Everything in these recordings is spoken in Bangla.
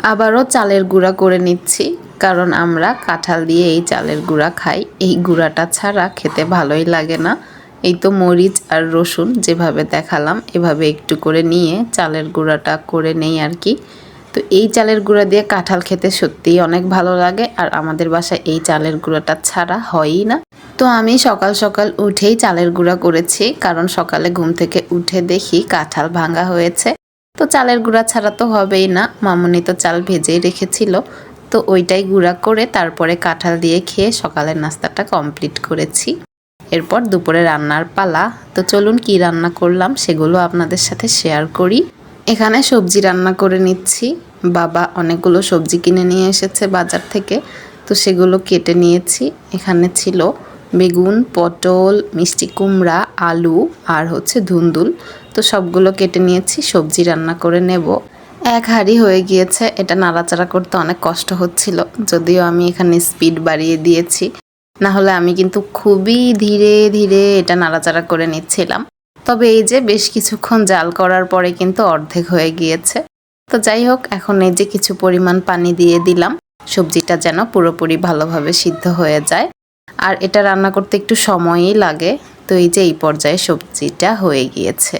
আবারও চালের গুঁড়া করে নিচ্ছি, কারণ আমরা কাঁঠাল দিয়ে এই চালের গুঁড়া খাই। এই গুঁড়াটা ছাড়া খেতে ভালোই লাগে না। এই তো মরিচ আর রসুন যেভাবে দেখালাম এভাবে একটু করে নিয়ে চালের গুঁড়াটা করে নেই আর কি। তো এই চালের গুঁড়া দিয়ে কাঁঠাল খেতে সত্যিই অনেক ভালো লাগে, আর আমাদের বাসায় এই চালের গুঁড়াটা ছাড়া হয়ই না। তো আমি সকাল সকাল উঠেই চালের গুঁড়া করেছি, কারণ সকালে ঘুম থেকে উঠে দেখি কাঁঠাল ভাঙা হয়েছে। তো চালের গুঁড়া ছাড়া তো হবেই না, মামুনি তো চাল ভেজেই রেখেছিল। তো ওইটাই গুঁড়া করে তারপরে কাঁঠাল দিয়ে খেয়ে সকালের নাস্তাটা কমপ্লিট করেছি। এরপর দুপুরে রান্নার পালা। তো চলুন কি রান্না করলাম সেগুলো আপনাদের সাথে শেয়ার করি। এখানে সবজি রান্না করে নিচ্ছি। বাবা অনেকগুলো সবজি কিনে নিয়ে এসেছে বাজার থেকে, তো সেগুলো কেটে নিয়েছি। এখানে ছিল বেগুন, পটল, মিষ্টি কুমড়া, আলু আর হচ্ছে ধুন্দুল। তো সবগুলো কেটে নিয়েছি, সবজি রান্না করে নেব। এক হাঁড়ি হয়ে গিয়েছে, এটা নাড়াচাড়া করতে অনেক কষ্ট হচ্ছিল, যদিও আমি এখানে স্পিড বাড়িয়ে দিয়েছি। না হলে আমি কিন্তু খুবই ধীরে ধীরে এটা নাড়াচাড়া করে নিচ্ছিলাম। তবে এই যে বেশ কিছুক্ষণ জাল করার পরে কিন্তু অর্ধেক হয়ে গিয়েছে। তো যাই হোক, এখন এই যে কিছু পরিমাণ পানি দিয়ে দিলাম, সবজিটা যেন পুরোপুরি ভালোভাবে সিদ্ধ হয়ে যায়। আর এটা রান্না করতে একটু সময়ই লাগে। তো এই যে এই পর্যায়ে সবজিটা হয়ে গিয়েছে।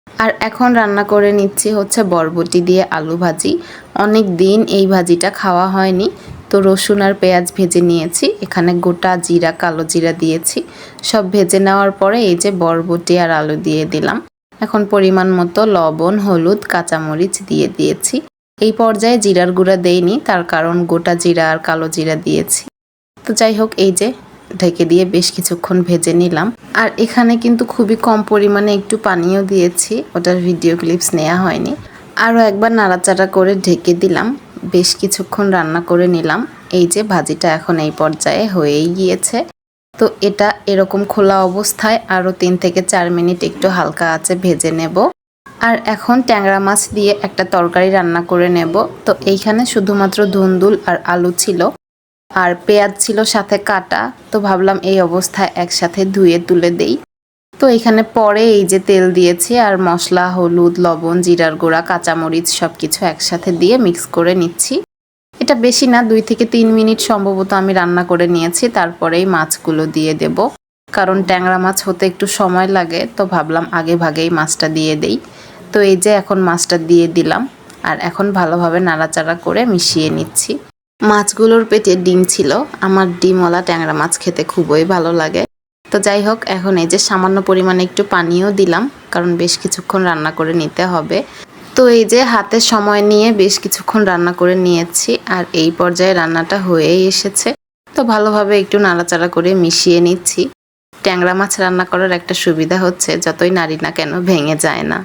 আর এখন রান্না করে নিচ্ছি হচ্ছে বরবটি দিয়ে আলু ভাজি। অনেক দিন এই ভাজিটা খাওয়া হয়নি। তো রসুন আর পেঁয়াজ ভেজে নিয়েছি, এখানে গোটা জিরা, কালো জিরা দিয়েছি। সব ভেজে নেওয়ার পরে এই যে বরবটি আর আলু দিয়ে দিলাম। এখন পরিমাণ মতো লবণ, হলুদ, কাঁচামরিচ দিয়ে দিয়েছি। এই পর্যায়ে জিরার গুঁড়া দেইনি, তার কারণ গোটা জিরা আর কালো জিরা দিয়েছি। তো যাই হোক, এই যে ঢেকে দিয়ে বেশ কিছুক্ষণ ভেজে নিলাম। আর এখানে কিন্তু খুবই কম পরিমাণে একটু পানিও দিয়েছি, ওটার ভিডিও ক্লিপস নেওয়া হয়নি। আরও একবার নাড়াচাড়া করে ঢেকে দিলাম, বেশ কিছুক্ষণ রান্না করে নিলাম। এই যে ভাজিটা এখন এই পর্যায়ে হয়েই গিয়েছে। তো এটা এরকম খোলা অবস্থায় আরও 3 থেকে 4 মিনিট একটু হালকা আঁচে ভেজে নেব। আর এখন ট্যাংরা মাছ দিয়ে একটা তরকারি রান্না করে নেব। তো এইখানে শুধুমাত্র ধুন্দুল আর আলু ছিল, আর পেঁয়াজ ছিল সাথে কাটা। তো ভাবলাম এই অবস্থায় একসাথে ধুয়ে তুলে দেই। তো এখানে পরে এই যে তেল দিয়েছি, আর মশলা, হলুদ, লবণ, জিরার গুঁড়া, কাঁচামরিচ সব কিছু একসাথে দিয়ে মিক্স করে নিচ্ছি। এটা বেশি না, 2 থেকে 3 মিনিট সম্ভবত আমি রান্না করে নিয়েছি। তারপরেই মাছগুলো দিয়ে দেব, কারণ ট্যাংরা মাছ হতে একটু সময় লাগে। তো ভাবলাম আগে ভাগেই মাছটা দিয়ে দেই। তো এই যে এখন মাছটা দিয়ে দিলাম, আর এখন ভালোভাবে নাড়াচাড়া করে মিশিয়ে নিচ্ছি। মাছগুলোর পেটে ডিম ছিল, আমার ডিমওয়ালা ট্যাংরা মাছ খেতে খুবই ভালো লাগে। তো যাই হোক, এখন এই যে সামান্য পরিমাণে একটু পানিও দিলাম, কারণ বেশ কিছুক্ষণ রান্না করে নিতে হবে। তো এই যে হাতে সময় নিয়ে বেশ কিছুক্ষণ রান্না করে নিয়েছি, আর এই পর্যায়ে রান্নাটা হয়েই এসেছে। তো ভালোভাবে একটু নাড়াচাড়া করে মিশিয়ে নিচ্ছি। ট্যাংরা মাছ রান্না করার একটা সুবিধা হচ্ছে যতই নাড়ি না কেন ভেঙে যায় না।